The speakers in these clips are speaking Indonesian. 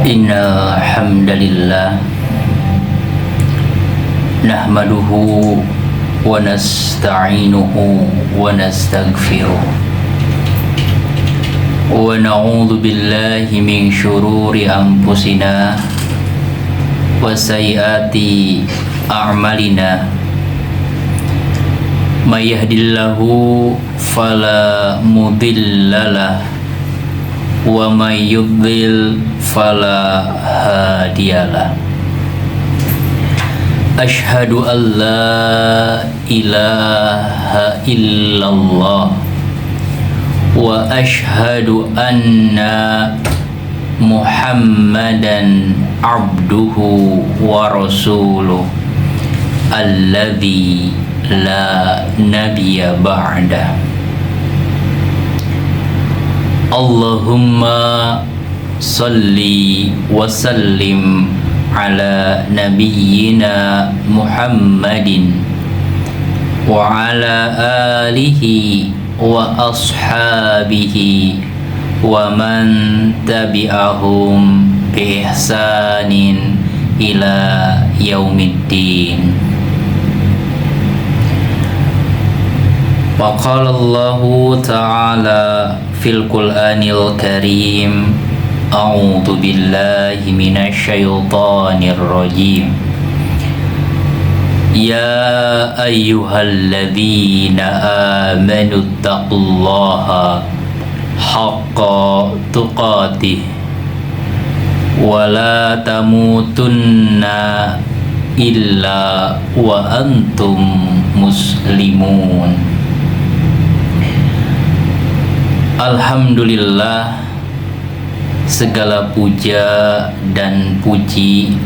Innal hamdalillah nahmaduhu wa nasta'inuhu wa nastaghfiruh wa na'udzu billahi min syururi anfusina wa sayyiati a'malina may yahdihillahu fala mudhillalah wa may yudlil fala hadiyalah. Asyhadu an la ilaha illallah wa asyhadu anna Muhammadan abduhu wa rasuluh alladzi la nabiyya ba'da. Allahumma salli wa sallim ala nabiyyina Muhammadin wa ala alihi wa ashabihi wa man tabi'ahum bi ihsanin ila yaumiddin. Wa qala Allahu ta'ala fil Qur'anil Karim, a'udzu billahi minasy syaithanir rajim. Ya ayyuhalladzina amanu taqullaha haqqa tuqatih wa la tamutunna illa wa antum muslimun. Alhamdulillah, segala puja dan puji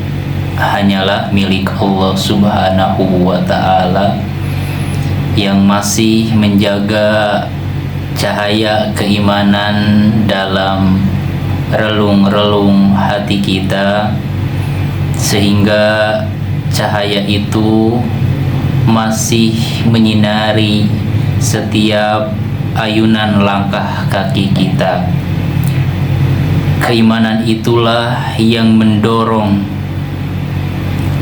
hanyalah milik Allah Subhanahu wa ta'ala yang masih menjaga cahaya keimanan dalam relung-relung hati kita, sehingga cahaya itu masih menyinari setiap ayunan langkah kaki kita. Keimanan itulah yang mendorong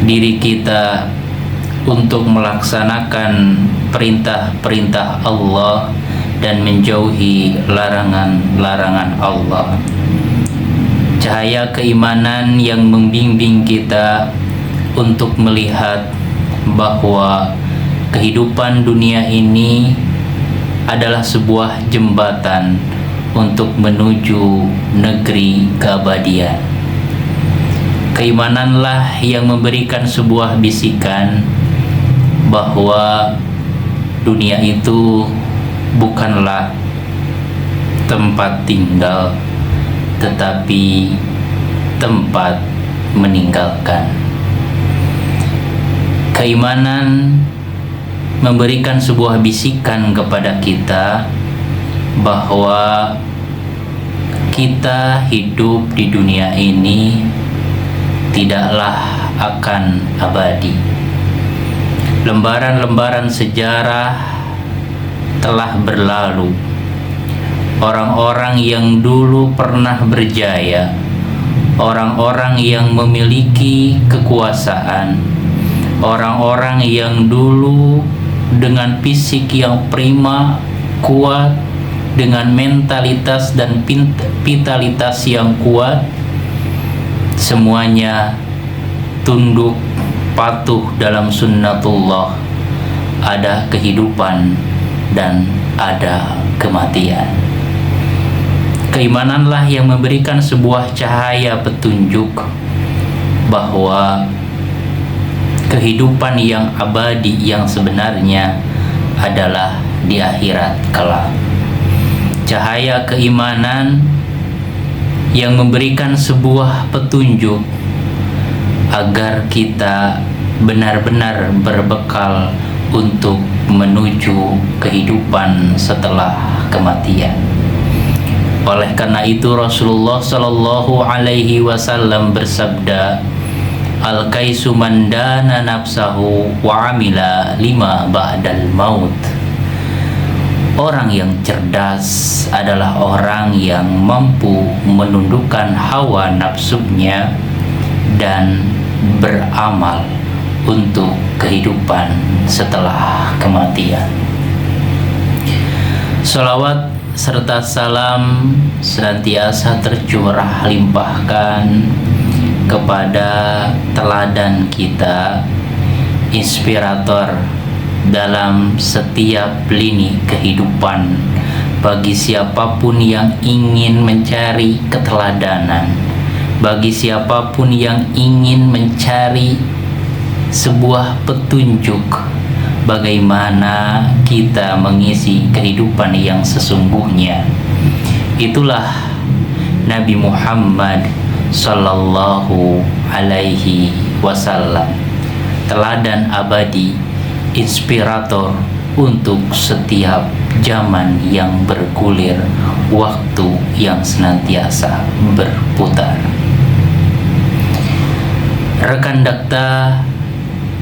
diri kita untuk melaksanakan perintah-perintah Allah dan menjauhi larangan-larangan Allah. Cahaya keimanan yang membimbing kita untuk melihat bahwa kehidupan dunia ini adalah sebuah jembatan untuk menuju negeri keabadian. Keimananlah yang memberikan sebuah bisikan bahwa dunia itu bukanlah tempat tinggal, tetapi tempat meninggalkan. Keimanan memberikan sebuah bisikan kepada kita bahwa kita hidup di dunia ini tidaklah akan abadi. Lembaran-lembaran sejarah telah berlalu. Orang-orang yang dulu pernah berjaya, orang-orang yang memiliki kekuasaan, orang-orang yang dulu dengan fisik yang prima, kuat, dengan mentalitas dan vitalitas yang kuat, semuanya tunduk patuh dalam sunnatullah. Ada kehidupan dan ada kematian. Keimananlah yang memberikan sebuah cahaya petunjuk bahwa kehidupan yang abadi yang sebenarnya adalah di akhirat kelak. Cahaya keimanan yang memberikan sebuah petunjuk agar kita benar-benar berbekal untuk menuju kehidupan setelah kematian. Oleh karena itu Rasulullah Shallallahu Alaihi Wasallam bersabda, Al-kaisu mandana nafsahu wa amila lima ba'dal maut. Orang yang cerdas adalah orang yang mampu menundukkan hawa nafsunya dan beramal untuk kehidupan setelah kematian. Salawat serta salam senantiasa tercurah limpahkan kepada teladan kita, inspirator dalam setiap lini kehidupan bagi siapapun yang ingin mencari keteladanan, bagi siapapun yang ingin mencari sebuah petunjuk bagaimana kita mengisi kehidupan yang sesungguhnya. Itulah Nabi Muhammad Sallallahu Alaihi Wasallam, teladan abadi, inspirator untuk setiap zaman yang bergulir, waktu yang senantiasa berputar. Rekan Dakta,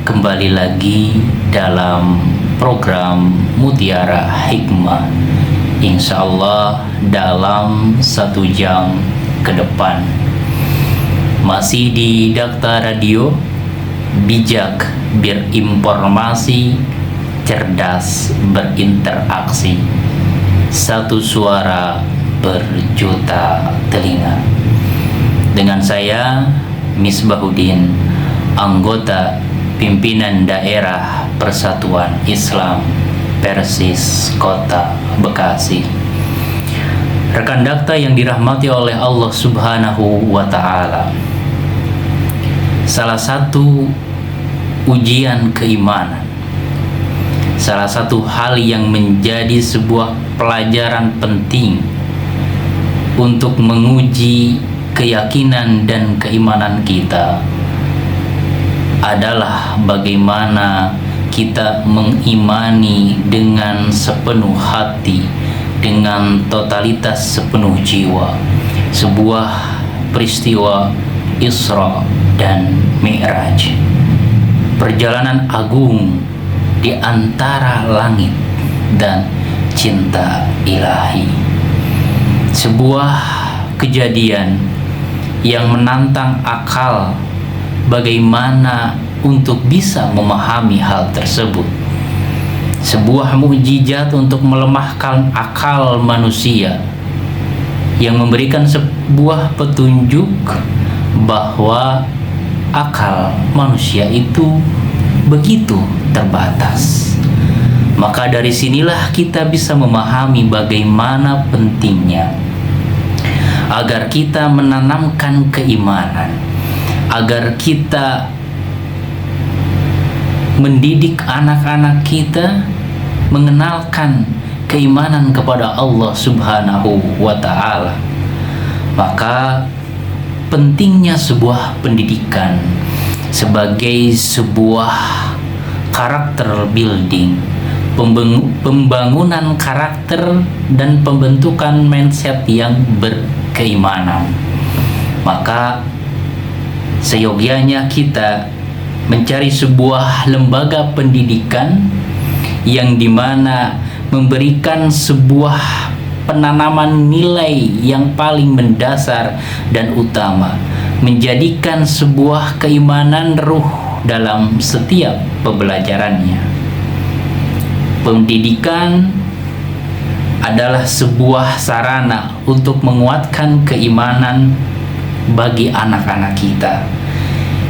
kembali lagi dalam program Mutiara Hikmah, insya Allah dalam 1 jam ke depan. Masih di Dakta Radio, bijak berinformasi, cerdas berinteraksi, satu suara berjuta telinga. Dengan saya Misbahuddin, anggota pimpinan daerah Persatuan Islam Persis Kota Bekasi. Rekan Dakta yang dirahmati oleh Allah Subhanahu wa Ta'ala, salah satu ujian keimanan, salah satu hal yang menjadi sebuah pelajaran penting untuk menguji keyakinan dan keimanan kita adalah bagaimana kita mengimani dengan sepenuh hati, dengan totalitas sepenuh jiwa, sebuah peristiwa Isra dan Mi'raj, perjalanan agung di antara langit dan cinta ilahi. Sebuah kejadian yang menantang akal bagaimana untuk bisa memahami hal tersebut. Sebuah mukjizat untuk melemahkan akal manusia yang memberikan sebuah petunjuk bahwa akal manusia itu begitu terbatas. Maka dari sinilah kita bisa memahami bagaimana pentingnya agar kita menanamkan keimanan, agar kita mendidik anak-anak kita mengenalkan keimanan kepada Allah Subhanahu wa Ta'ala. Maka pentingnya sebuah pendidikan sebagai sebuah karakter building, pembangunan karakter dan pembentukan mindset yang berkeimanan. Maka seyogianya kita mencari sebuah lembaga pendidikan yang dimana memberikan sebuah penanaman nilai yang paling mendasar dan utama, menjadikan sebuah keimanan ruh dalam setiap pembelajarannya. Pendidikan adalah sebuah sarana untuk menguatkan keimanan bagi anak-anak kita.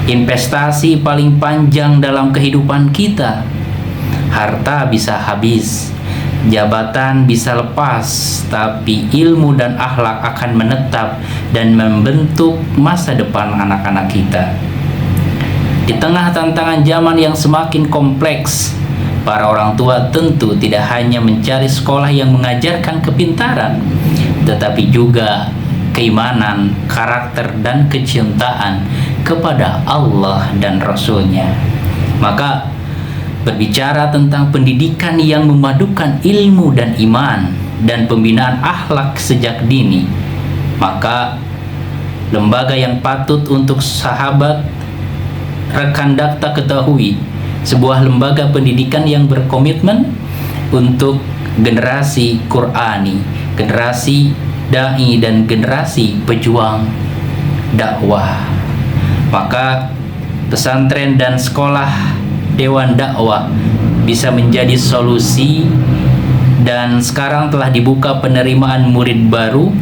Investasi paling panjang dalam kehidupan kita. Harta bisa habis, jabatan bisa lepas, tapi ilmu dan akhlak akan menetap dan membentuk masa depan anak-anak kita. Di tengah tantangan zaman yang semakin kompleks, para orang tua tentu tidak hanya mencari sekolah yang mengajarkan kepintaran, tetapi juga keimanan, karakter, dan kecintaan kepada Allah dan Rasul-Nya. Maka berbicara tentang pendidikan yang memadukan ilmu dan iman dan pembinaan akhlak sejak dini, maka lembaga yang patut untuk sahabat rekan Dakta ketahui, sebuah lembaga pendidikan yang berkomitmen untuk generasi Qur'ani, generasi dai dan generasi pejuang dakwah. Maka pesantren dan sekolah Dewan Dakwah bisa menjadi solusi, dan sekarang telah dibuka penerimaan murid baru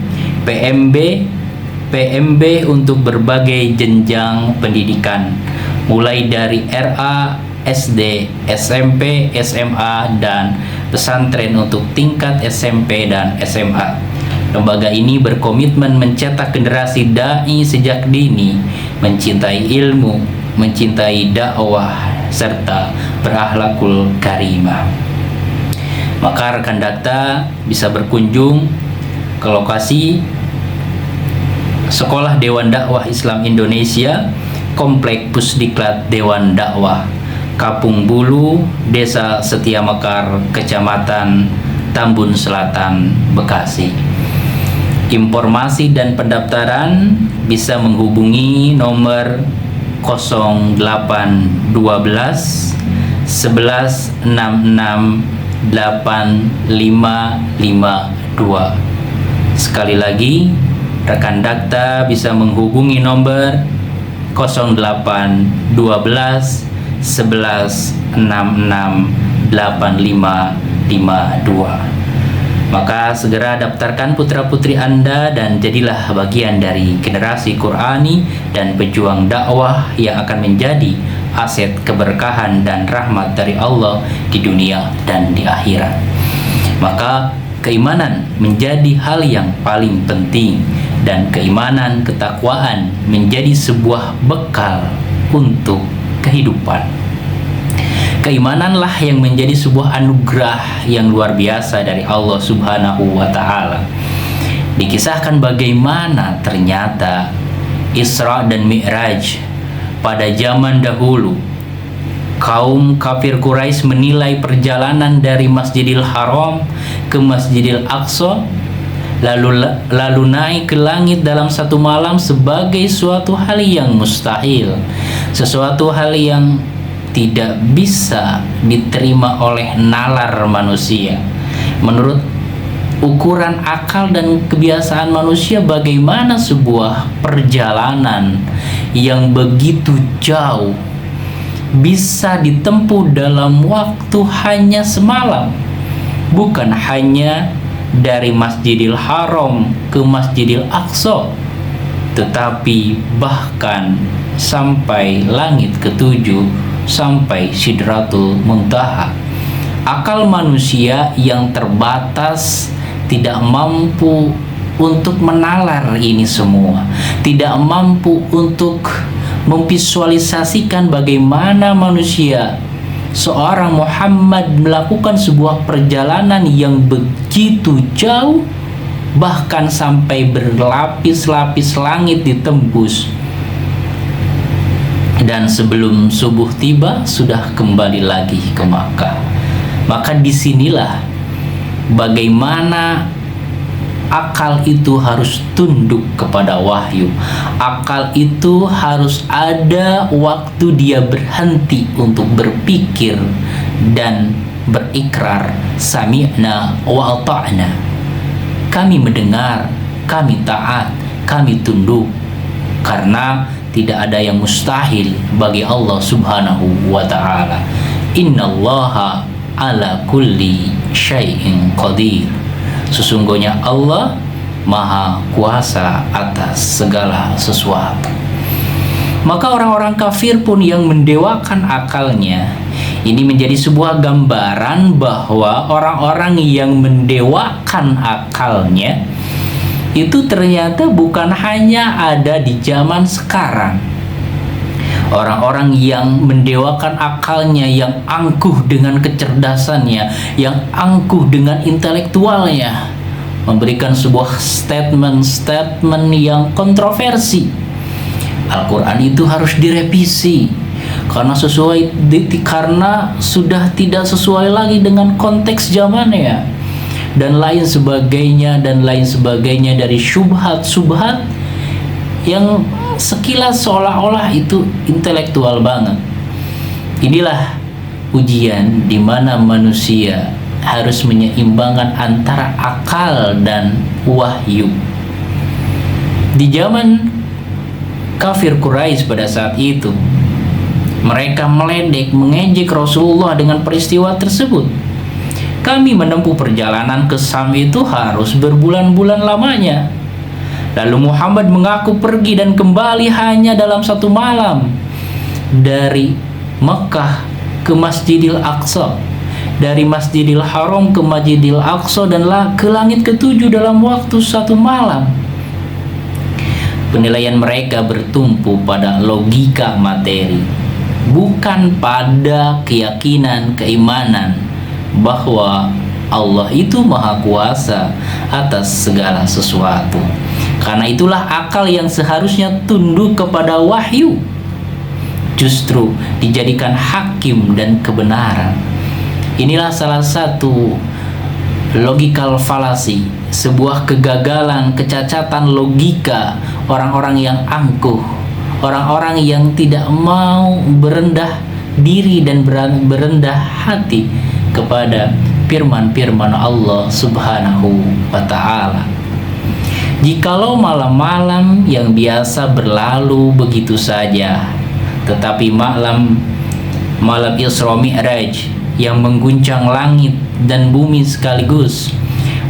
PMB untuk berbagai jenjang pendidikan, mulai dari RA, SD, SMP, SMA, dan pesantren untuk tingkat SMP dan SMA. Lembaga ini berkomitmen mencetak generasi dai sejak dini, mencintai ilmu, mencintai dakwah, serta berakhlakul karimah. Maka rekan Dakta bisa berkunjung ke lokasi Sekolah Dewan Dakwah Islam Indonesia, Komplek Pusdiklat Dewan Dakwah, Kapung Bulu, Desa Setiamekar, Kecamatan Tambun Selatan, Bekasi. Informasi dan pendaftaran bisa menghubungi nomor 0812 11 66 8552. Sekali lagi, rekan Dakta bisa menghubungi nomor 0812 11 66 8552. Maka segera daftarkan putra-putri Anda dan jadilah bagian dari generasi Qur'ani dan pejuang dakwah yang akan menjadi aset keberkahan dan rahmat dari Allah di dunia dan di akhirat. Maka keimanan menjadi hal yang paling penting, dan keimanan ketakwaan menjadi sebuah bekal untuk kehidupan. Keimananlah yang menjadi sebuah anugerah yang luar biasa dari Allah Subhanahu wa Ta'ala. Dikisahkan bagaimana ternyata Isra dan Mi'raj pada zaman dahulu. Kaum kafir Quraisy menilai perjalanan dari Masjidil Haram ke Masjidil Aqsa lalu naik ke langit dalam satu malam sebagai suatu hal yang mustahil, sesuatu hal yang tidak bisa diterima oleh nalar manusia. Menurut ukuran akal dan kebiasaan manusia, bagaimana sebuah perjalanan yang begitu jauh bisa ditempuh dalam waktu hanya semalam? Bukan hanya dari Masjidil Haram ke Masjidil Aqsa, tetapi bahkan sampai langit ketujuh, sampai Sidratul Muntaha. Akal manusia yang terbatas tidak mampu untuk menalar ini semua, tidak mampu untuk memvisualisasikan bagaimana manusia seorang Muhammad melakukan sebuah perjalanan yang begitu jauh, bahkan sampai berlapis-lapis langit ditembus, dan sebelum subuh tiba sudah kembali lagi ke Makkah. Maka disinilah bagaimana akal itu harus tunduk kepada wahyu. Akal itu harus ada waktu dia berhenti untuk berpikir dan berikrar, sami'na wa ata'na. Kami mendengar, kami taat, kami tunduk, karena tidak ada yang mustahil bagi Allah Subhanahu wa Ta'ala. Innallaha ala kulli syai'in qadir. Sesungguhnya Allah Maha Kuasa atas segala sesuatu. Maka orang-orang kafir pun yang mendewakan akalnya, ini menjadi sebuah gambaran bahwa orang-orang yang mendewakan akalnya itu ternyata bukan hanya ada di zaman sekarang. Orang-orang yang mendewakan akalnya, yang angkuh dengan kecerdasannya, yang angkuh dengan intelektualnya, memberikan sebuah statement yang kontroversi. Al-Quran itu harus direvisi karena sudah tidak sesuai lagi dengan konteks zamannya, dan lain sebagainya dari syubhat yang sekilas seolah-olah itu intelektual banget. Inilah ujian di mana manusia harus menyeimbangkan antara akal dan wahyu. Di zaman kafir Quraisy pada saat itu, mereka meledek, mengejek Rasulullah dengan peristiwa tersebut. Kami menempuh perjalanan ke Sam itu harus berbulan-bulan lamanya. Lalu Muhammad mengaku pergi dan kembali hanya dalam satu malam. Dari Mekah ke Masjidil Aqsa, dari Masjidil Haram ke Masjidil Aqsa, dan ke langit ketujuh dalam waktu satu malam. Penilaian mereka bertumpu pada logika materi, bukan pada keyakinan, keimanan bahwa Allah itu maha kuasa atas segala sesuatu. Karena itulah akal yang seharusnya tunduk kepada wahyu justru dijadikan hakim dan kebenaran. Inilah salah satu logical fallacy, sebuah kegagalan, kecacatan logika orang-orang yang angkuh, orang-orang yang tidak mau berendah diri dan berendah hati kepada firman-firman Allah Subhanahu wa ta'ala. Jikalau malam-malam yang biasa berlalu begitu saja, tetapi malam Isra Mi'raj yang mengguncang langit dan bumi sekaligus,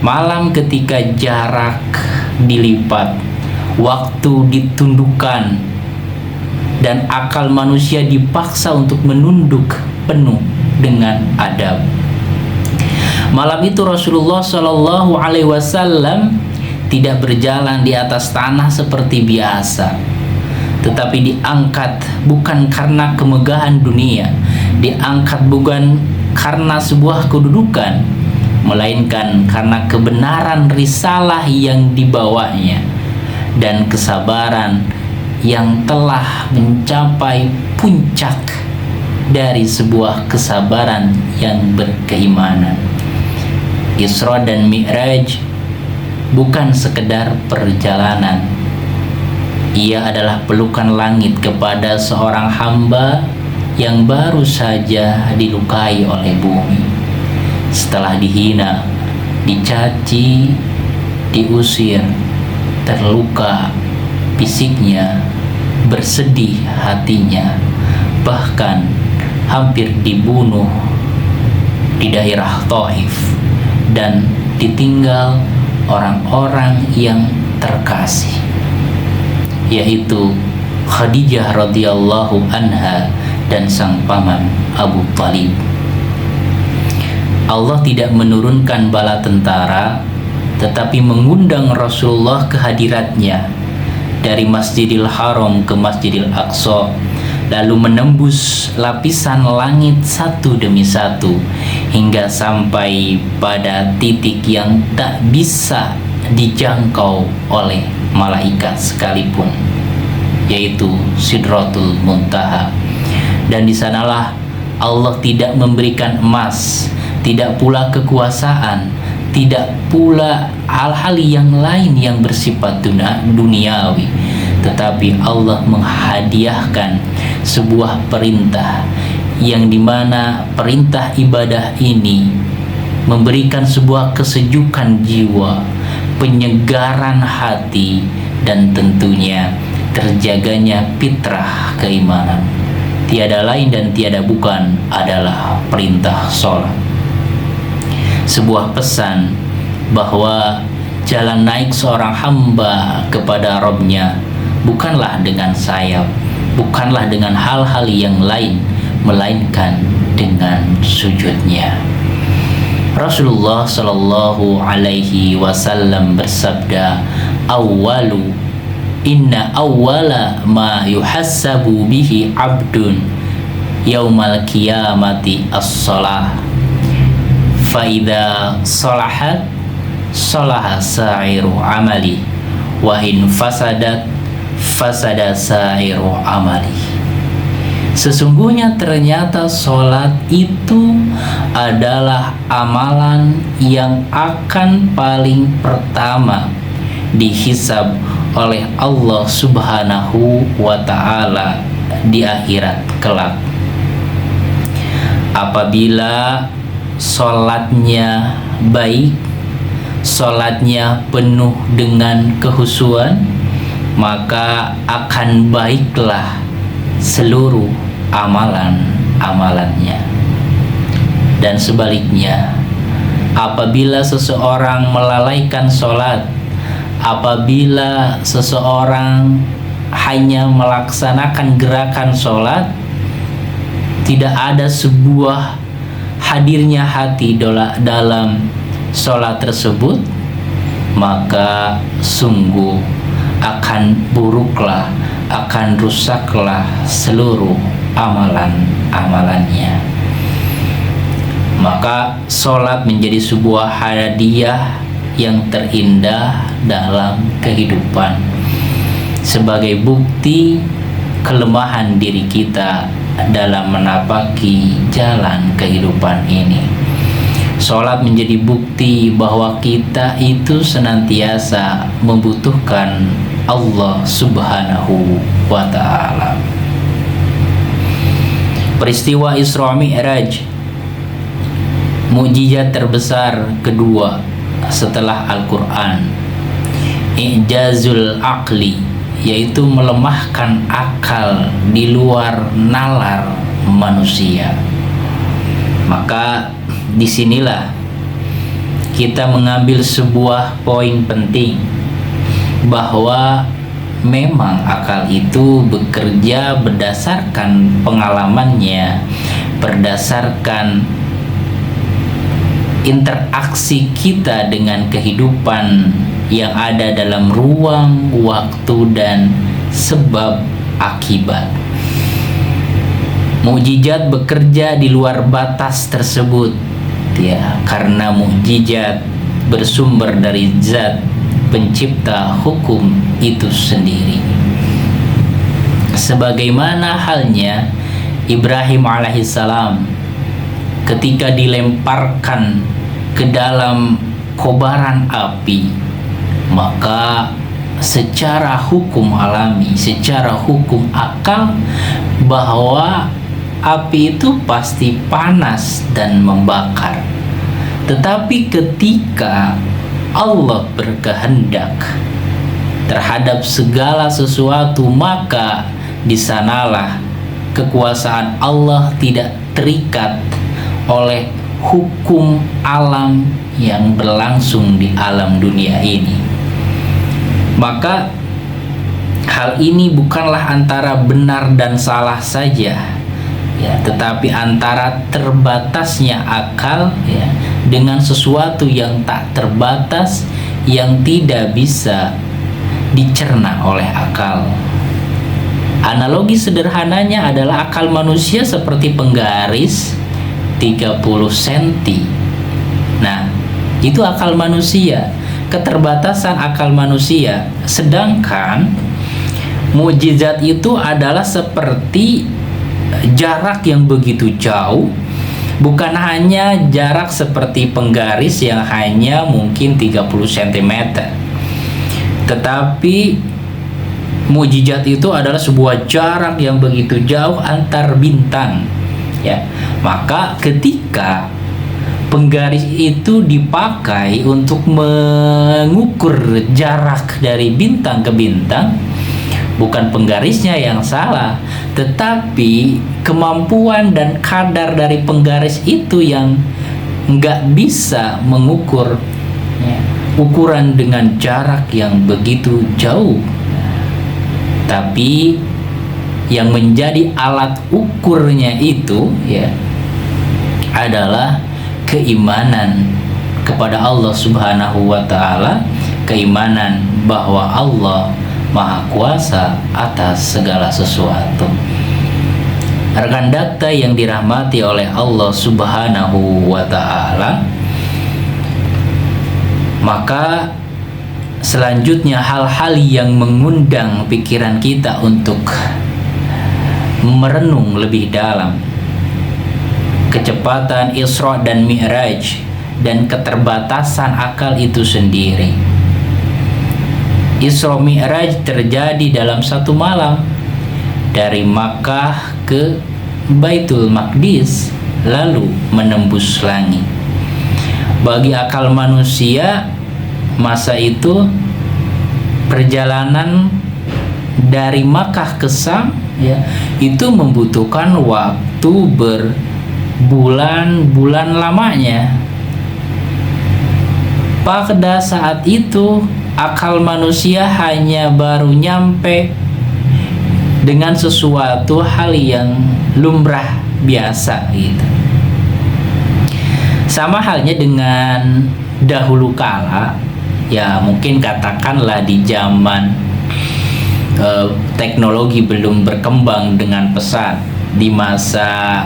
malam ketika jarak dilipat, waktu ditundukkan, dan akal manusia dipaksa untuk menunduk penuh dengan adab. Malam itu Rasulullah Shallallahu Alaihi Wasallam tidak berjalan di atas tanah seperti biasa, tetapi diangkat bukan karena kemegahan dunia, diangkat bukan karena sebuah kedudukan, melainkan karena kebenaran risalah yang dibawanya dan kesabaran yang telah mencapai puncak dari sebuah kesabaran yang berkeimanan. Isra dan Mi'raj bukan sekedar perjalanan. Ia adalah pelukan langit kepada seorang hamba yang baru saja dilukai oleh bumi. Setelah dihina, dicaci, diusir, terluka fisiknya, bersedih hatinya, bahkan hampir dibunuh di daerah Thaif, dan ditinggal orang-orang yang terkasih, yaitu Khadijah radhiyallahu anha dan sang paman Abu Thalib. Allah tidak menurunkan bala tentara, tetapi mengundang Rasulullah ke hadiratnya dari Masjidil Haram ke Masjidil Aqsa, lalu menembus lapisan langit satu demi satu hingga sampai pada titik yang tak bisa dijangkau oleh malaikat sekalipun, yaitu Sidratul Muntaha. Dan di sanalah Allah tidak memberikan emas, tidak pula kekuasaan, tidak pula hal-hal yang lain yang bersifat duniawi, tetapi Allah menghadiahkan sebuah perintah, yang dimana perintah ibadah ini memberikan sebuah kesejukan jiwa, penyegaran hati, dan tentunya terjaganya fitrah keimanan. Tiada lain dan tiada bukan adalah perintah sholat. Sebuah pesan bahwa jalan naik seorang hamba kepada Robnya bukanlah dengan sayap, bukanlah dengan hal-hal yang lain, melainkan dengan sujudnya. Rasulullah Shallallahu Alaihi Wasallam bersabda, Inna awwala ma yuhassabu bihi abdun yaumal qiyamati as-salah, fa idza salahat salaha sa'iru amali, wa in fasadat fasada sa'iru amali. Sesungguhnya ternyata sholat itu adalah amalan yang akan paling pertama dihisab oleh Allah Subhanahu wa ta'ala di akhirat kelak. Apabila sholatnya baik, sholatnya penuh dengan kehusuan, maka akan baiklah seluruh amalan-amalannya. Dan sebaliknya, apabila seseorang melalaikan sholat, apabila seseorang hanya melaksanakan gerakan sholat, tidak ada sebuah hadirnya hati dalam sholat tersebut, maka sungguh akan buruklah, akan rusaklah seluruh amalan-amalannya. Maka sholat menjadi sebuah hadiah yang terindah dalam kehidupan, sebagai bukti kelemahan diri kita dalam menapaki jalan kehidupan ini. Sholat menjadi bukti bahwa kita itu senantiasa membutuhkan Allah Subhanahu wa Ta'ala. Peristiwa Isra Mi'raj, mukjizat terbesar kedua setelah Al-Quran, i'jazul aqli, yaitu melemahkan akal di luar nalar manusia. Maka disinilah kita mengambil sebuah poin penting, bahwa memang akal itu bekerja berdasarkan pengalamannya, berdasarkan interaksi kita dengan kehidupan yang ada dalam ruang, waktu, dan sebab akibat. Mukjizat bekerja di luar batas tersebut, ya, karena mukjizat bersumber dari zat pencipta hukum itu sendiri. Sebagaimana halnya Ibrahim alaihissalam ketika dilemparkan ke dalam kobaran api, maka secara hukum alami, secara hukum akal, bahwa api itu pasti panas dan membakar. Tetapi ketika Allah berkehendak terhadap segala sesuatu, maka di sanalah kekuasaan Allah tidak terikat oleh hukum alam yang berlangsung di alam dunia ini. Maka hal ini bukanlah antara benar dan salah saja, ya, tetapi antara terbatasnya akal, ya, dengan sesuatu yang tak terbatas, yang tidak bisa dicerna oleh akal. Analogi sederhananya adalah akal manusia seperti penggaris 30 cm. Nah, itu akal manusia, keterbatasan akal manusia. Sedangkan mukjizat itu adalah seperti jarak yang begitu jauh, bukan hanya jarak seperti penggaris yang hanya mungkin 30 cm, tetapi mukjizat itu adalah sebuah jarak yang begitu jauh antar bintang, ya. Maka ketika penggaris itu dipakai untuk mengukur jarak dari bintang ke bintang, bukan penggarisnya yang salah, tetapi kemampuan dan kadar dari penggaris itu yang nggak bisa mengukur, ya, ukuran dengan jarak yang begitu jauh. Tapi yang menjadi alat ukurnya itu, ya, adalah keimanan kepada Allah Subhanahu wa Ta'ala, keimanan bahwa Allah Maha Kuasa atas segala sesuatu. Rekan dakta yang dirahmati oleh Allah Subhanahu wa Ta'ala, maka selanjutnya hal-hal yang mengundang pikiran kita untuk merenung lebih dalam kecepatan Isra dan Mi'raj dan keterbatasan akal itu sendiri. Isra Mi'raj terjadi dalam satu malam, dari Makkah ke Baitul Maqdis, lalu menembus langit. Bagi akal manusia, masa itu perjalanan dari Makkah ke Syam ya, itu membutuhkan waktu berbulan-bulan lamanya. Pada saat itu akal manusia hanya baru nyampe dengan sesuatu hal yang lumrah biasa gitu. Sama halnya dengan dahulu kala, ya mungkin katakanlah di zaman teknologi belum berkembang dengan pesat, di masa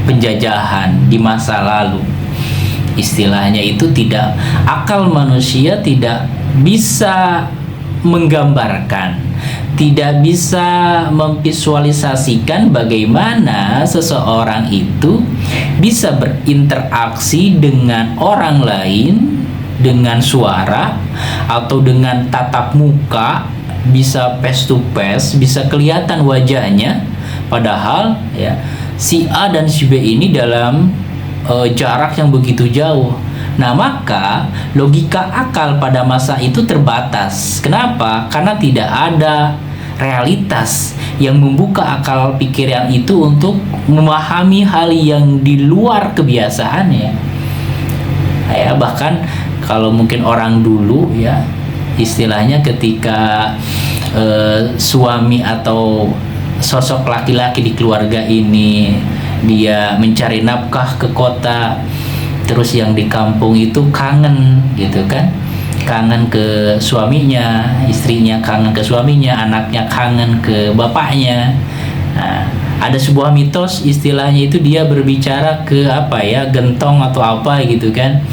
penjajahan, di masa lalu, istilahnya itu tidak, akal manusia tidak bisa menggambarkan, tidak bisa memvisualisasikan bagaimana seseorang itu bisa berinteraksi dengan orang lain dengan suara atau dengan tatap muka, bisa face to face, bisa kelihatan wajahnya, padahal ya si A dan si B ini dalam jarak yang begitu jauh. Nah, maka logika akal pada masa itu terbatas. Kenapa? Karena tidak ada realitas yang membuka akal pikiran itu untuk memahami hal yang di luar kebiasaannya. Ya, bahkan kalau mungkin orang dulu ya, istilahnya ketika suami atau sosok laki-laki di keluarga ini dia mencari nafkah ke kota, terus yang di kampung itu kangen gitu kan, kangen ke suaminya, istrinya kangen ke suaminya, anaknya kangen ke bapaknya. Nah, ada sebuah mitos istilahnya itu dia berbicara ke apa ya, gentong atau apa gitu kan,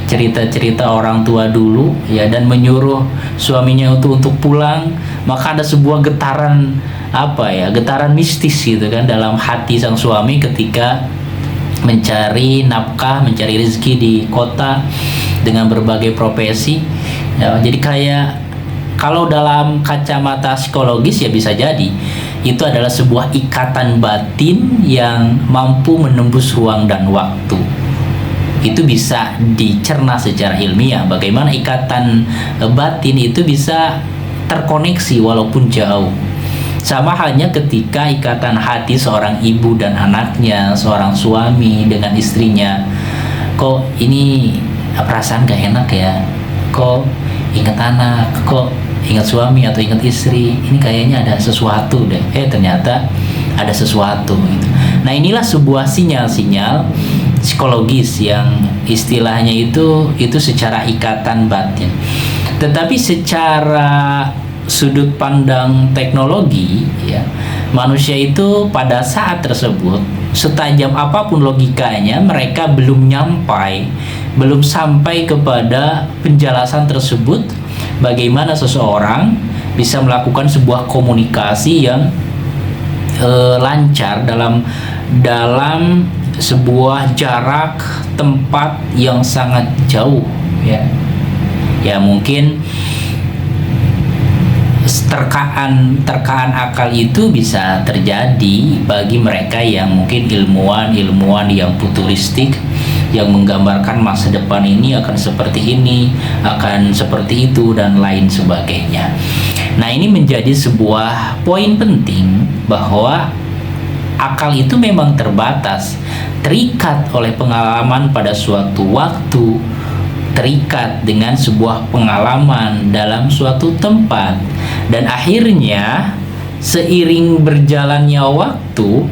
cerita-cerita orang tua dulu ya, dan menyuruh suaminya untuk pulang. Maka ada sebuah getaran apa ya, getaran mistis gitu kan dalam hati sang suami ketika mencari nafkah, mencari rezeki di kota dengan berbagai profesi ya. Jadi kayak kalau dalam kacamata psikologis ya bisa jadi itu adalah sebuah ikatan batin yang mampu menembus ruang dan waktu. Itu bisa dicerna secara ilmiah bagaimana ikatan batin itu bisa terkoneksi walaupun jauh. Sama halnya ketika ikatan hati seorang ibu dan anaknya, seorang suami dengan istrinya. Kok ini perasaan gak enak ya? Kok ingat anak? Kok ingat suami atau ingat istri? Ini kayaknya ada sesuatu deh. Ternyata ada sesuatu gitu. Nah, inilah sebuah sinyal-sinyal psikologis yang istilahnya itu secara ikatan batin. Tetapi secara sudut pandang teknologi ya, manusia itu pada saat tersebut setajam apapun logikanya, mereka belum sampai kepada penjelasan tersebut bagaimana seseorang bisa melakukan sebuah komunikasi yang lancar dalam sebuah jarak tempat yang sangat jauh ya. Ya mungkin terkaan akal itu bisa terjadi bagi mereka yang mungkin ilmuwan yang futuristik, yang menggambarkan masa depan ini akan seperti ini, akan seperti itu dan lain sebagainya. Nah, ini menjadi sebuah poin penting bahwa akal itu memang terbatas, terikat oleh pengalaman pada suatu waktu, terikat dengan sebuah pengalaman dalam suatu tempat. Dan akhirnya seiring berjalannya waktu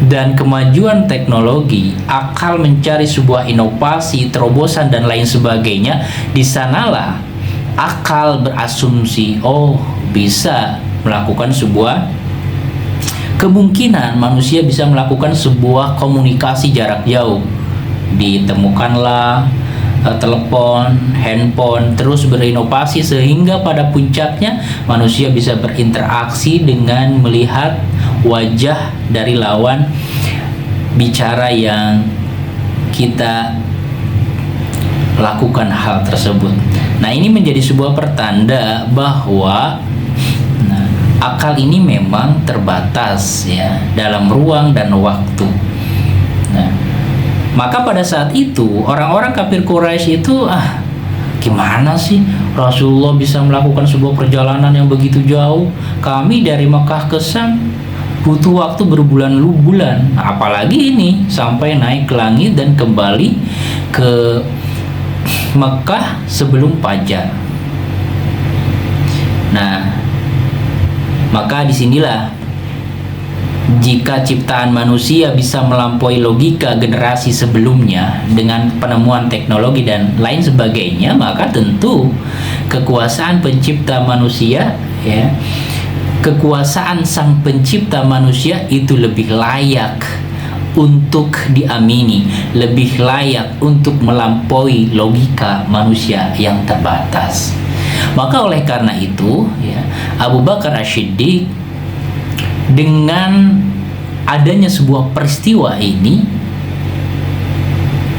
dan kemajuan teknologi, akal mencari sebuah inovasi, terobosan dan lain sebagainya. Di sanalah akal berasumsi, oh bisa melakukan sebuah kemungkinan manusia bisa melakukan sebuah komunikasi jarak jauh. Ditemukanlah telepon, handphone terus berinovasi sehingga pada puncaknya manusia bisa berinteraksi dengan melihat wajah dari lawan bicara yang kita lakukan hal tersebut. Nah, ini menjadi sebuah pertanda bahwa akal ini memang terbatas ya dalam ruang dan waktu. Maka pada saat itu orang-orang kafir Quraisy itu gimana sih Rasulullah bisa melakukan sebuah perjalanan yang begitu jauh? Kami dari Mekah ke Syam butuh waktu berbulan-bulan, apalagi ini sampai naik ke langit dan kembali ke Mekah sebelum fajar. Nah, maka disinilah jika ciptaan manusia bisa melampaui logika generasi sebelumnya dengan penemuan teknologi dan lain sebagainya, maka tentu kekuasaan pencipta manusia, ya, kekuasaan sang pencipta manusia itu lebih layak untuk diamini, lebih layak untuk melampaui logika manusia yang terbatas. Maka oleh karena itu, ya, Abu Bakar As-Siddiq dengan adanya sebuah peristiwa ini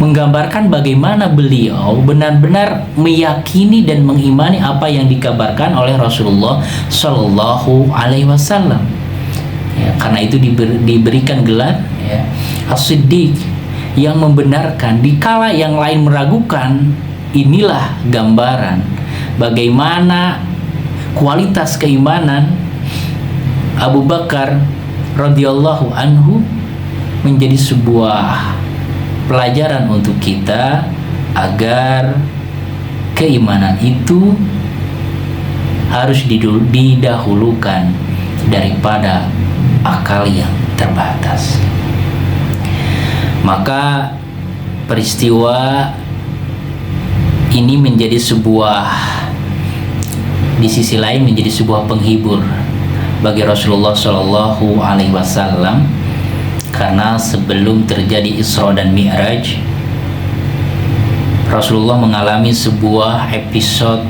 menggambarkan bagaimana beliau benar-benar meyakini dan mengimani apa yang dikabarkan oleh Rasulullah Shallallahu Alaihi Wasallam. Ya, karena itu diberikan gelar, ya, As-Siddiq, yang membenarkan dikala yang lain meragukan. Inilah gambaran bagaimana kualitas keimanan Abu Bakar radhiyallahu anhu menjadi sebuah pelajaran untuk kita agar keimanan itu harus didahulukan daripada akal yang terbatas. Maka peristiwa ini menjadi di sisi lain menjadi sebuah penghibur bagi Rasulullah Shallallahu Alaihi Wasallam, karena sebelum terjadi Isra dan Mi'raj, Rasulullah mengalami sebuah episode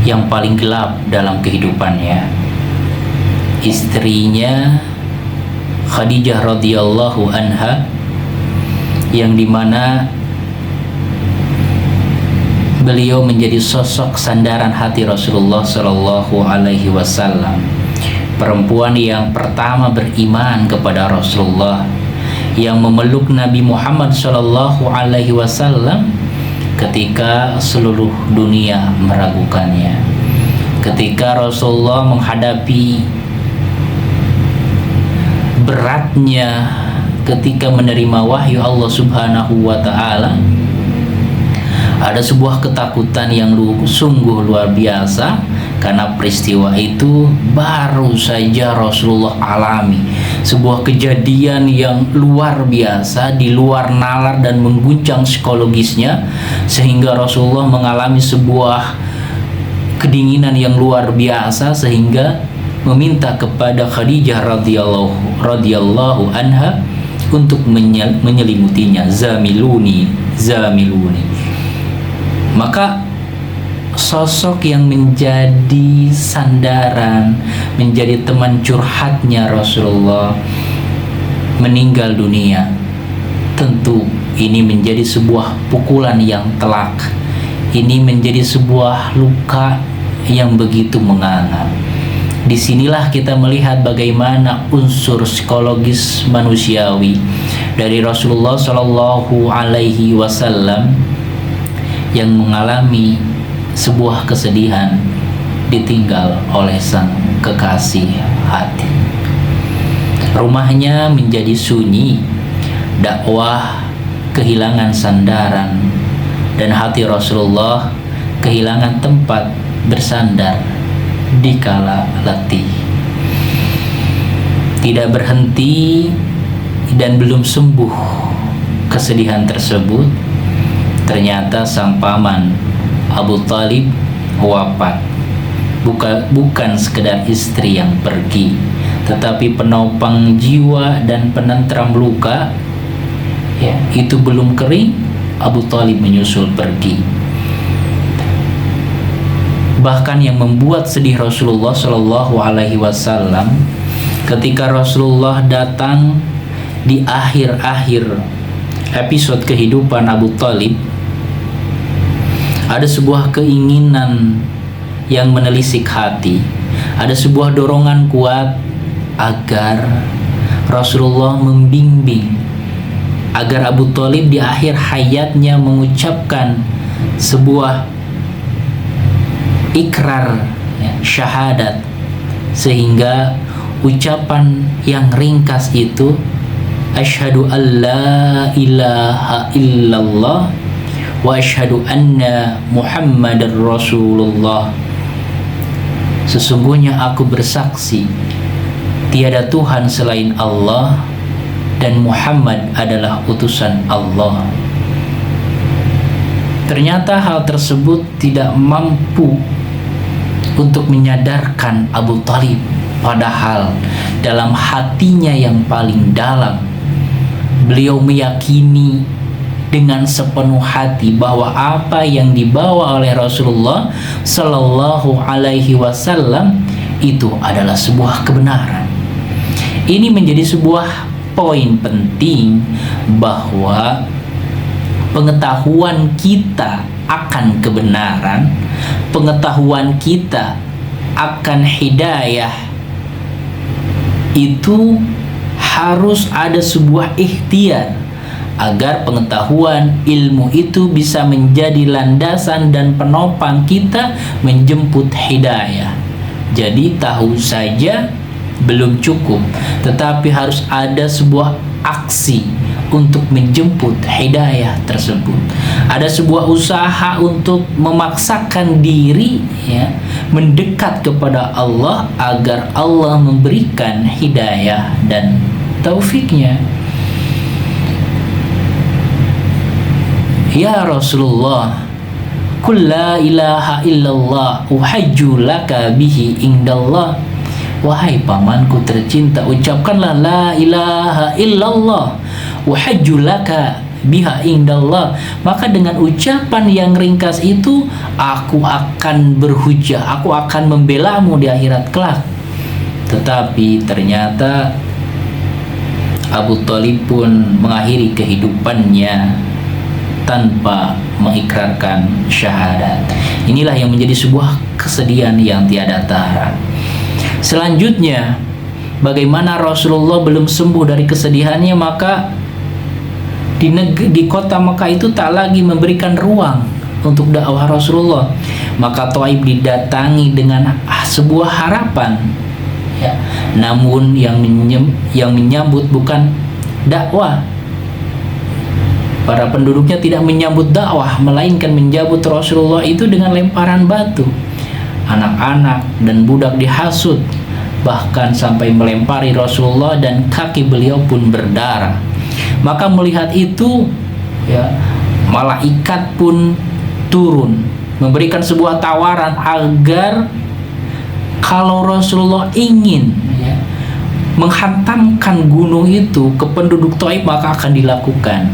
yang paling gelap dalam kehidupannya. Istrinya Khadijah radhiyallahu anha, yang dimana beliau menjadi sosok sandaran hati Rasulullah Shallallahu Alaihi Wasallam, perempuan yang pertama beriman kepada Rasulullah, yang memeluk Nabi Muhammad Shallallahu Alaihi Wasallam ketika seluruh dunia meragukannya, ketika Rasulullah menghadapi beratnya ketika menerima wahyu Allah Subhanahu wa Ta'ala. Ada sebuah ketakutan yang sungguh luar biasa, karena peristiwa itu baru saja Rasulullah alami, sebuah kejadian yang luar biasa, di luar nalar dan mengguncang psikologisnya, sehingga Rasulullah mengalami sebuah kedinginan yang luar biasa, sehingga meminta kepada Khadijah radhiyallahu anha untuk menyelimutinya. Zamiluni. Maka sosok yang menjadi sandaran, menjadi teman curhatnya Rasulullah meninggal dunia. Tentu ini menjadi sebuah pukulan yang telak. Ini menjadi sebuah luka yang begitu menganga. Disinilah kita melihat bagaimana unsur psikologis manusiawi dari Rasulullah Shallallahu Alaihi Wasallam yang mengalami sebuah kesedihan ditinggal oleh sang kekasih hati. Rumahnya menjadi sunyi, dakwah kehilangan sandaran, dan hati Rasulullah kehilangan tempat bersandar di kala letih. Tidak berhenti dan belum sembuh kesedihan tersebut, ternyata sang paman Abu Thalib wafat. Bukan sekedar istri yang pergi, tetapi penopang jiwa dan penentram luka, ya, itu belum kering, Abu Thalib menyusul pergi. Bahkan yang membuat sedih Rasulullah Shallallahu Alaihi Wasallam, ketika Rasulullah datang di akhir-akhir episode kehidupan Abu Thalib, ada sebuah keinginan yang menelisik hati, ada sebuah dorongan kuat agar Rasulullah membimbing agar Abu Thalib di akhir hayatnya mengucapkan sebuah ikrar syahadat, sehingga ucapan yang ringkas itu asyhadu alla ilaha illallah wa asyhadu anna muhammadar rasulullah. Sesungguhnya aku bersaksi tiada Tuhan selain Allah dan Muhammad adalah utusan Allah. Ternyata hal tersebut tidak mampu untuk menyadarkan Abu Thalib, padahal dalam hatinya yang paling dalam beliau meyakini dengan sepenuh hati bahwa apa yang dibawa oleh Rasulullah Sallallahu Alaihi Wasallam itu adalah sebuah kebenaran. Ini menjadi sebuah poin penting bahwa pengetahuan kita akan kebenaran, pengetahuan kita akan hidayah itu harus ada sebuah ikhtiar agar pengetahuan ilmu itu bisa menjadi landasan dan penopang kita menjemput hidayah. Jadi tahu saja belum cukup, tetapi harus ada sebuah aksi untuk menjemput hidayah tersebut. Ada sebuah usaha untuk memaksakan diri mendekat kepada Allah agar Allah memberikan hidayah dan taufiknya. Ya Rasulullah, qul la ilaha illallah uhajju laka bihi indallah. Wahai pamanku tercinta, ucapkanlah la ilaha illallah uhajju laka biha indallah. Maka dengan ucapan yang ringkas itu aku akan berhujjah, aku akan membelamu di akhirat kelak. Tetapi ternyata Abu Thalib pun mengakhiri kehidupannya tanpa mengikrarkan syahadat. Inilah yang menjadi sebuah kesedihan yang tiada tara. Selanjutnya, bagaimana Rasulullah belum sembuh dari kesedihannya, maka di kota Mekah itu tak lagi memberikan ruang untuk dakwah Rasulullah. Maka Thaif didatangi dengan sebuah harapan, namun yang menyambut bukan dakwah. Para penduduknya tidak menyambut dakwah, melainkan menyambut Rasulullah itu dengan lemparan batu. Anak-anak dan budak dihasut, bahkan sampai melempari Rasulullah dan kaki beliau pun berdarah. Maka melihat itu, malaikat pun turun memberikan sebuah tawaran agar kalau Rasulullah ingin menghantamkan gunung itu ke penduduk Thaif maka akan dilakukan.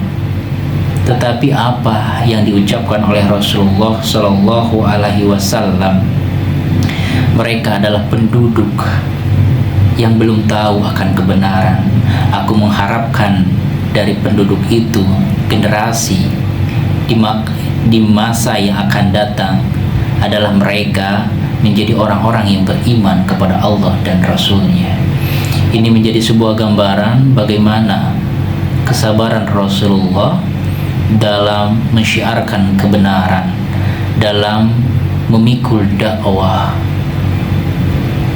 Tetapi apa yang diucapkan oleh Rasulullah Shallallahu Alaihi Wasallam? Mereka adalah penduduk yang belum tahu akan kebenaran. Aku mengharapkan dari penduduk itu generasi di masa yang akan datang adalah mereka menjadi orang-orang yang beriman kepada Allah dan Rasul-Nya. Ini menjadi sebuah gambaran bagaimana kesabaran Rasulullah dalam mensyiarkan kebenaran, dalam memikul dakwah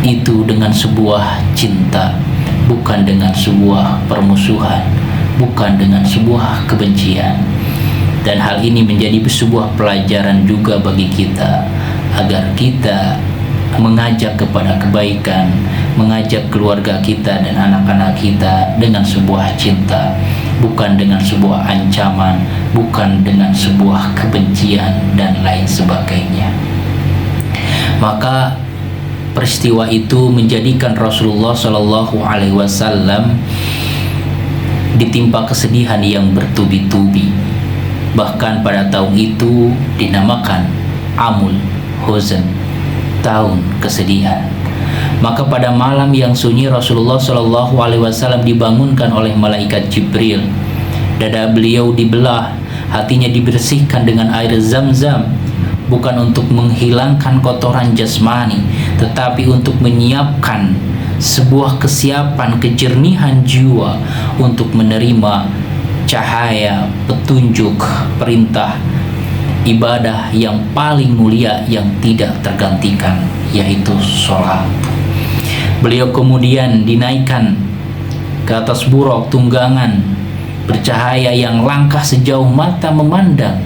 itu dengan sebuah cinta, bukan dengan sebuah permusuhan, bukan dengan sebuah kebencian. Dan hal ini menjadi sebuah pelajaran juga bagi kita agar kita mengajak kepada kebaikan, mengajak keluarga kita dan anak-anak kita dengan sebuah cinta, bukan dengan sebuah ancaman, bukan dengan sebuah kebencian dan lain sebagainya. Maka peristiwa itu menjadikan Rasulullah Shallallahu Alaihi Wasallam ditimpa kesedihan yang bertubi-tubi. Bahkan pada tahun itu dinamakan Amul Huzn, tahun kesedihan. Maka pada malam yang sunyi Rasulullah Shallallahu Alaihi Wasallam dibangunkan oleh malaikat Jibril. Dada beliau dibelah, hatinya dibersihkan dengan air Zam-Zam, bukan untuk menghilangkan kotoran jasmani, tetapi untuk menyiapkan sebuah kesiapan kejernihan jiwa untuk menerima cahaya, petunjuk, perintah, ibadah yang paling mulia yang tidak tergantikan, yaitu sholat. Beliau kemudian dinaikkan ke atas buraq tunggangan bercahaya yang langkah sejauh mata memandang.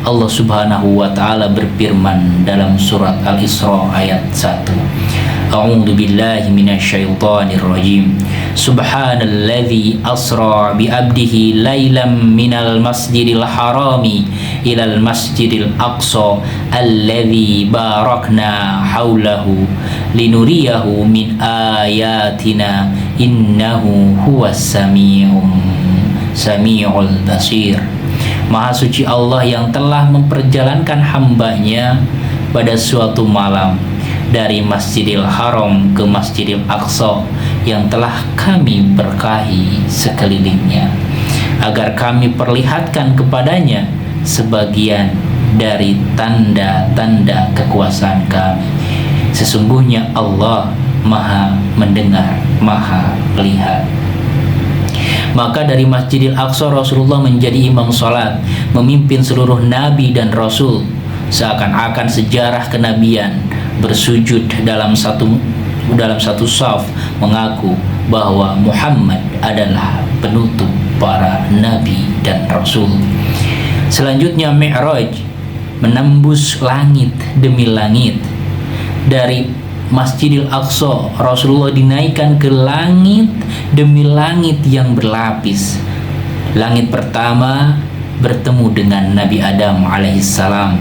Allah Subhanahu wa ta'ala berfirman dalam surat Al-Isra ayat 1. A'udzu billahi minasyaitonir rajim. Subhanalladzi asra bi 'abdihi lailam minal masjidil harami ilal masjidil aqsa alladzi barakna haulahu linuriyahu min ayatina innahu huwas samiul basir. Maha suci Allah yang telah memperjalankan hambanya pada suatu malam dari Masjidil Haram ke Masjidil Aqsa yang telah kami berkahi sekelilingnya, agar kami perlihatkan kepadanya sebagian dari tanda-tanda kekuasaan kami. Sesungguhnya Allah Maha mendengar, Maha melihat. Maka dari Masjidil Aqsa Rasulullah menjadi imam salat, memimpin seluruh nabi dan rasul. Seakan-akan sejarah kenabian bersujud dalam satu saf, mengaku bahwa Muhammad adalah penutup para nabi dan rasul. Selanjutnya Mi'raj, menembus langit demi langit. Dari Masjidil Aqsa Rasulullah dinaikkan ke langit demi langit yang berlapis. Langit pertama bertemu dengan Nabi Adam alaihissalam.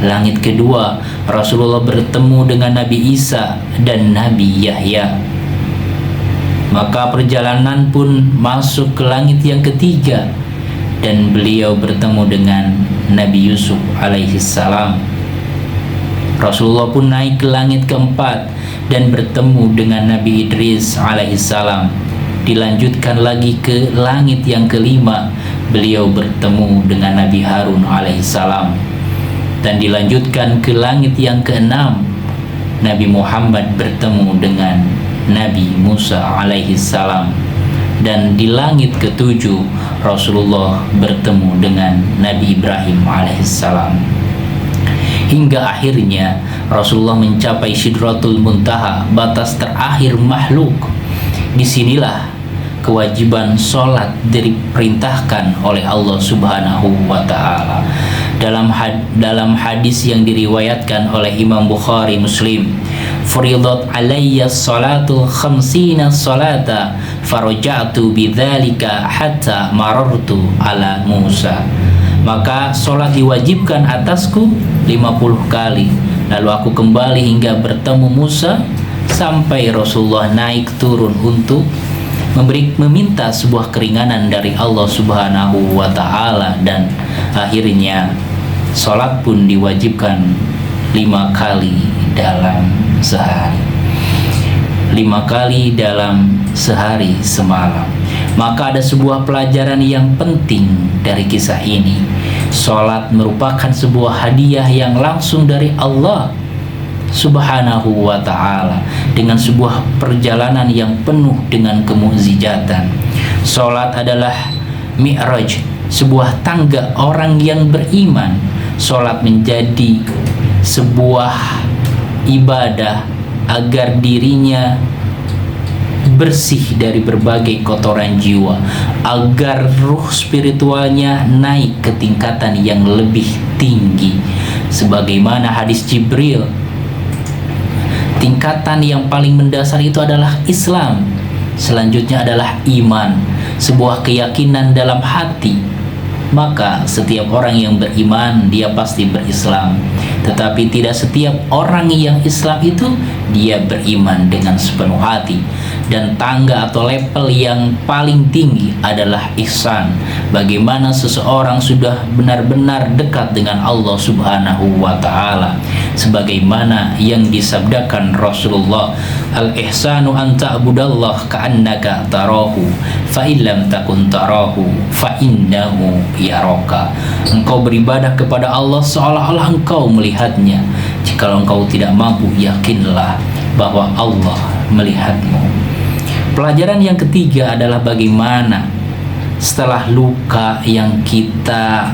Langit kedua Rasulullah bertemu dengan Nabi Isa dan Nabi Yahya. Maka perjalanan pun masuk ke langit yang ketiga dan beliau bertemu dengan Nabi Yusuf alaihissalam. Rasulullah pun naik ke langit keempat dan bertemu dengan Nabi Idris alaihissalam. Dilanjutkan lagi ke langit yang kelima, beliau bertemu dengan Nabi Harun alaihissalam. Dan dilanjutkan ke langit yang keenam, Nabi Muhammad bertemu dengan Nabi Musa alaihissalam. Dan di langit ketujuh, Rasulullah bertemu dengan Nabi Ibrahim alaihissalam. Hingga akhirnya Rasulullah mencapai Sidratul Muntaha, batas terakhir makhluk. Disinilah kewajiban sholat diperintahkan oleh Allah Subhanahu wa ta'ala. Dalam hadis yang diriwayatkan oleh Imam Bukhari Muslim, furidat alayya salatu khamsina salata faraja'tu bidzalika hatta marartu ala Musa. Maka sholat diwajibkan atasku 50 kali, lalu aku kembali hingga bertemu Musa, sampai Rasulullah naik turun untuk meminta sebuah keringanan dari Allah Subhanahu wa ta'ala. Dan akhirnya sholat pun diwajibkan 5 kali dalam sehari, 5 kali dalam sehari semalam. Maka ada sebuah pelajaran yang penting dari kisah ini. Sholat merupakan sebuah hadiah yang langsung dari Allah Subhanahu wa ta'ala, dengan sebuah perjalanan yang penuh dengan kemukjizatan. Sholat adalah mi'raj, sebuah tangga orang yang beriman. Sholat menjadi sebuah ibadah agar dirinya bersih dari berbagai kotoran jiwa, agar ruh spiritualnya naik ke tingkatan yang lebih tinggi. Sebagaimana hadis Jibril, tingkatan yang paling mendasar itu adalah Islam, selanjutnya adalah iman, sebuah keyakinan dalam hati. Maka setiap orang yang beriman dia pasti berislam, tetapi tidak setiap orang yang Islam itu dia beriman dengan sepenuh hati. Dan tangga atau level yang paling tinggi adalah ihsan, bagaimana seseorang sudah benar-benar dekat dengan Allah Subhanahu wa ta'ala, sebagaimana yang disabdakan Rasulullah, al-ihsanu an ta'budallah ka'annaka tarahu fa illam takun tarahu fa innahu yaraka. Engkau beribadah kepada Allah seolah-olah engkau melihatnya. Jikalau engkau tidak mampu, yakinlah bahwa Allah melihatmu. Pelajaran yang ketiga adalah bagaimana setelah luka yang kita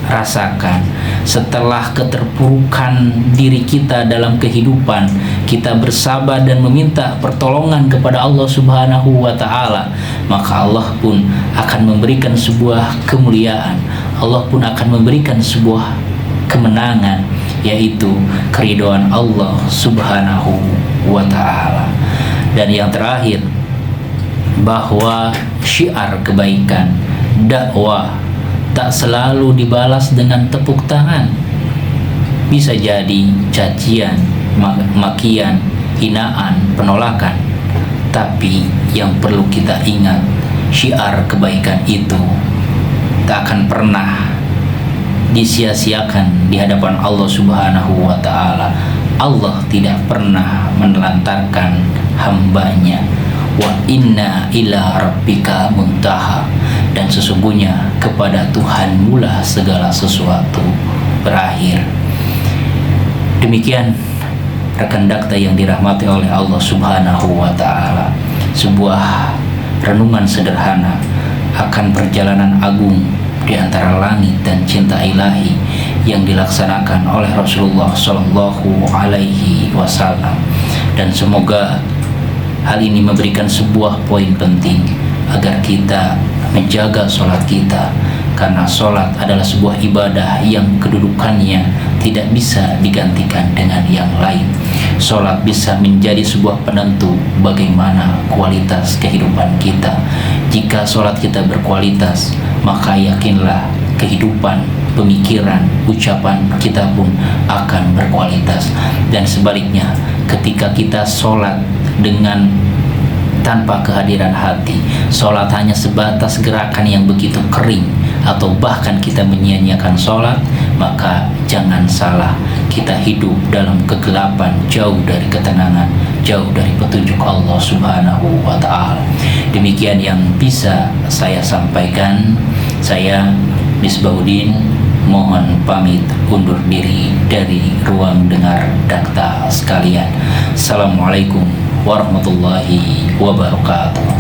rasakan, setelah keterpurukan diri kita dalam kehidupan, kita bersabar dan meminta pertolongan kepada Allah Subhanahu wa Ta'ala, maka Allah pun akan memberikan sebuah kemuliaan, Allah pun akan memberikan sebuah kemenangan, yaitu keridhaan Allah Subhanahu wa Ta'ala. Dan yang terakhir, bahwa syiar kebaikan, dakwah tak selalu dibalas dengan tepuk tangan. Bisa jadi cacian, makian, hinaan, penolakan. Tapi yang perlu kita ingat, syiar kebaikan itu tak akan pernah disia-siakan di hadapan Allah Subhanahu wa Ta'ala. Allah tidak pernah menelantarkan hambanya. Wa inna ila rabbika muntaha, dan sesungguhnya kepada Tuhan mula segala sesuatu berakhir. Demikian rekan dakta yang dirahmati oleh Allah Subhanahu wa Ta'ala, sebuah renungan sederhana akan perjalanan agung di antara langit dan cinta ilahi yang dilaksanakan oleh Rasulullah Shallallahu Alaihi Wasallam. Dan semoga hal ini memberikan sebuah poin penting agar kita menjaga sholat kita, karena sholat adalah sebuah ibadah yang kedudukannya tidak bisa digantikan dengan yang lain. Sholat bisa menjadi sebuah penentu bagaimana kualitas kehidupan kita. Jika sholat kita berkualitas, maka yakinlah kehidupan, pemikiran, ucapan kita pun akan berkualitas. Dan sebaliknya, ketika kita sholat dengan tanpa kehadiran hati, sholat hanya sebatas gerakan yang begitu kering, atau bahkan kita menyia-nyiakan sholat, maka jangan salah, kita hidup dalam kegelapan, jauh dari ketenangan, jauh dari petunjuk Allah Subhanahu wa Ta'ala. Demikian yang bisa saya sampaikan. Saya Misbahuddin mohon pamit undur diri dari ruang dengar dakta sekalian. Assalamualaikum warahmatullahi wabarakatuh.